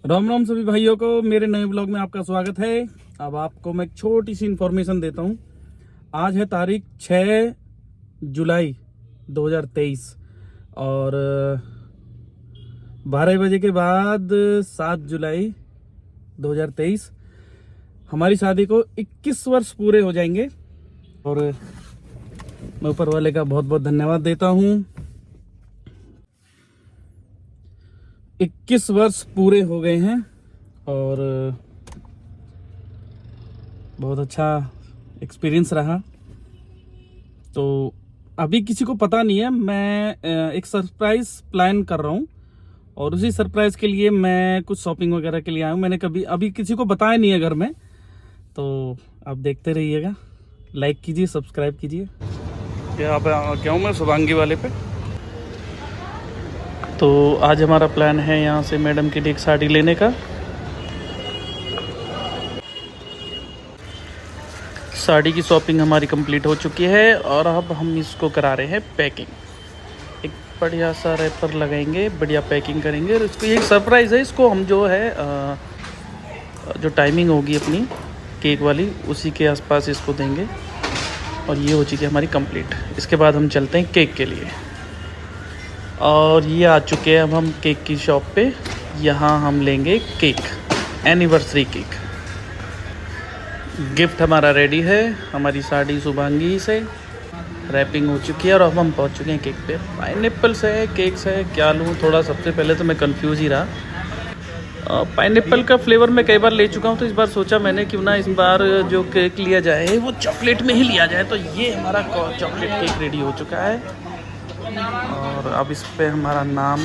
राम राम सभी भाइयों को मेरे नए ब्लॉग में आपका स्वागत है। अब आपको मैं एक छोटी सी इन्फॉर्मेशन देता हूँ। आज है तारीख 6 जुलाई 2023 और 12 बजे के बाद 7 जुलाई 2023 हमारी शादी को 21 वर्ष पूरे हो जाएंगे और मैं ऊपर वाले का बहुत बहुत धन्यवाद देता हूँ। 21 वर्ष पूरे हो गए हैं और बहुत अच्छा एक्सपीरियंस रहा। तो अभी किसी को पता नहीं है, मैं एक सरप्राइज प्लान कर रहा हूँ और उसी सरप्राइज के लिए मैं कुछ शॉपिंग वगैरह के लिए आया हूँ। मैंने कभी अभी किसी को बताया नहीं है घर में, तो आप देखते रहिएगा। लाइक कीजिए, सब्सक्राइब कीजिए। यहाँ पे क्या हूँ मैं शुभांगी वाले पे। तो आज हमारा प्लान है यहाँ से मैडम के लिए एक साड़ी लेने का। साड़ी की शॉपिंग हमारी कंप्लीट हो चुकी है और अब हम इसको करा रहे हैं पैकिंग। एक बढ़िया सा रैपर लगाएंगे, बढ़िया पैकिंग करेंगे और इसको एक सरप्राइज़ है। इसको हम जो है जो टाइमिंग होगी अपनी केक वाली उसी के आसपास इसको देंगे और ये हो चुकी है हमारी कंप्लीट। इसके बाद हम चलते हैं केक के लिए और ये आ चुके हैं अब हम केक की शॉप पे। यहाँ हम लेंगे केक, एनिवर्सरी केक। गिफ्ट हमारा रेडी है, हमारी साड़ी शुभांगी से रैपिंग हो चुकी है और अब हम पहुँच चुके हैं केक पे। पाइनएप्पल्स है, केक्स है, क्या लूँ? थोड़ा सबसे पहले तो मैं कंफ्यूज ही रहा। पाइनएप्पल का फ्लेवर मैं कई बार ले चुका हूँ, तो इस बार सोचा मैंने क्यों ना इस बार जो केक लिया जाए वो चॉकलेट में ही लिया जाए। तो ये हमारा चॉकलेट केक रेडी हो चुका है और अब इस पे हमारा नाम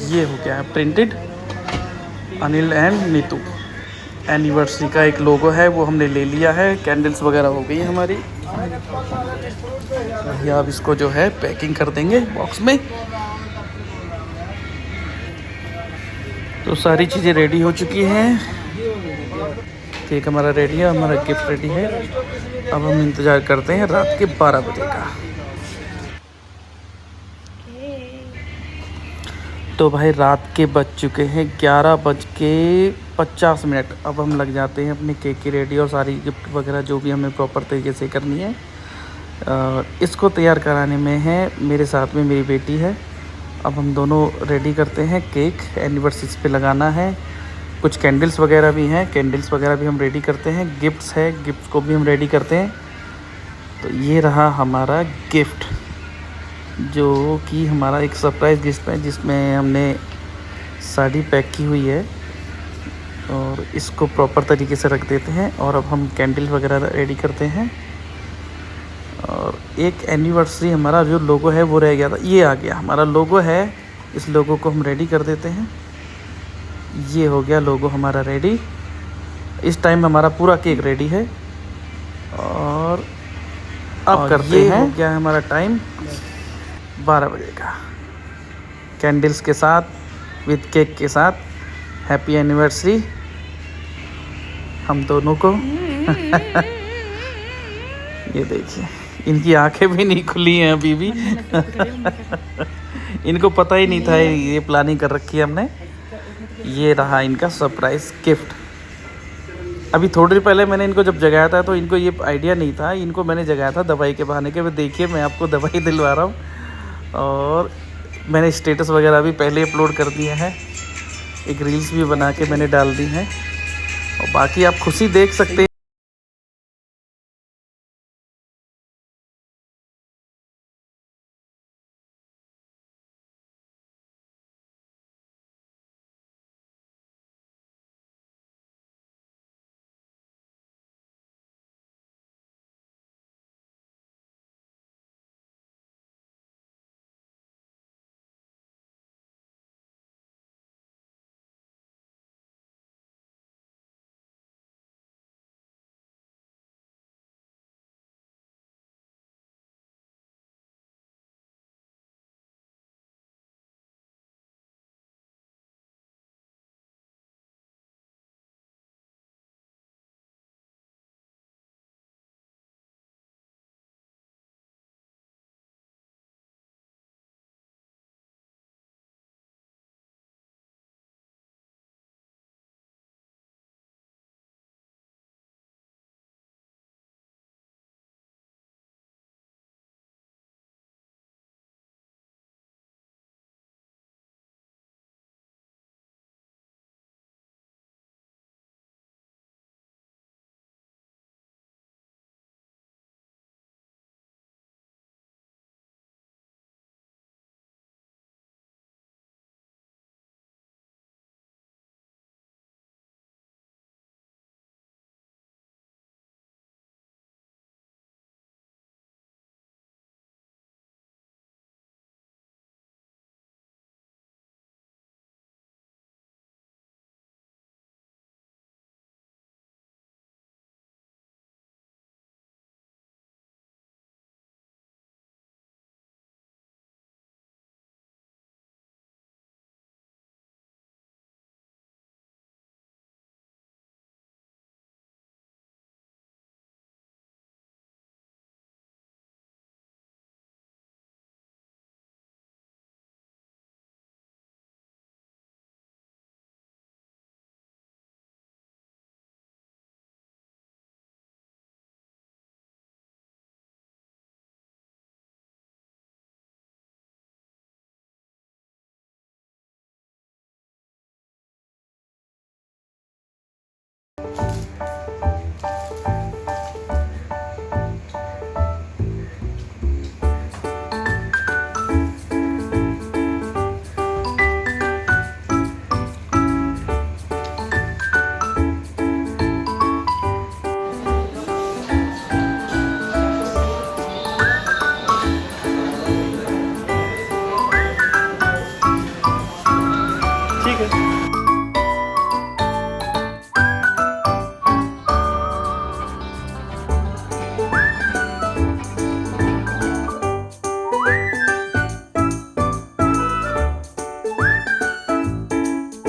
ये हो गया है printed, Anil and Neetu. Anniversary का एक लोगो है वो हमने ले लिया है। कैंडल्स वगैरह हो गई है हमारी। भैया अब इसको जो है पैकिंग कर देंगे बॉक्स में। तो सारी चीज़ें रेडी हो चुकी हैं। केक हमारा रेडी है, हमारा गिफ्ट रेडी है। अब हम इंतज़ार करते हैं रात के 12 बजे का। तो भाई रात के बज चुके हैं 11:50। अब हम लग जाते हैं अपने केक की रेडी और सारी गिफ्ट वगैरह जो भी हमें प्रॉपर तरीके से करनी है इसको तैयार कराने में है। मेरे साथ में मेरी बेटी है। अब हम दोनों रेडी करते हैं केक। एनिवर्सरी पे लगाना है। कुछ कैंडल्स वगैरह भी हैं, कैंडल्स वगैरह भी हम रेडी करते हैं। गिफ्ट्स है, गिफ्ट को भी हम रेडी करते हैं। तो ये रहा हमारा गिफ्ट जो कि हमारा एक सरप्राइज़ गिफ्ट है, जिसमें हमने साड़ी पैक की हुई है और इसको प्रॉपर तरीके से रख देते हैं। और अब हम कैंडल वगैरह रेडी करते हैं और एक एनिवर्सरी हमारा जो लोगो है वो रह गया था। ये आ गया हमारा लोगो है, इस लोगो को हम रेडी कर देते हैं। ये हो गया लोगो हमारा रेडी। इस टाइम हमारा पूरा केक रेडी है और अब करते हैं। हो गया हमारा टाइम 12 बजे का, कैंडल्स के साथ विद केक के साथ। हैप्पी एनिवर्सरी हम दोनों को। ये देखिए, इनकी आंखें भी नहीं खुली हैं अभी भी। इनको पता ही नहीं था ये प्लानिंग कर रखी है हमने। ये रहा इनका सरप्राइज गिफ्ट। अभी थोड़ी देर पहले मैंने इनको जब जगाया था तो इनको ये आइडिया नहीं था। इनको मैंने जगाया था दवाई के बहाने के। देखिए मैं आपको दवाई दिलवा रहा हूँ और मैंने स्टेटस वगैरह भी पहले अपलोड कर दिए हैं। एक रील्स भी बना के मैंने डाल दी हैं और बाकी आप खुशी देख सकते हैं।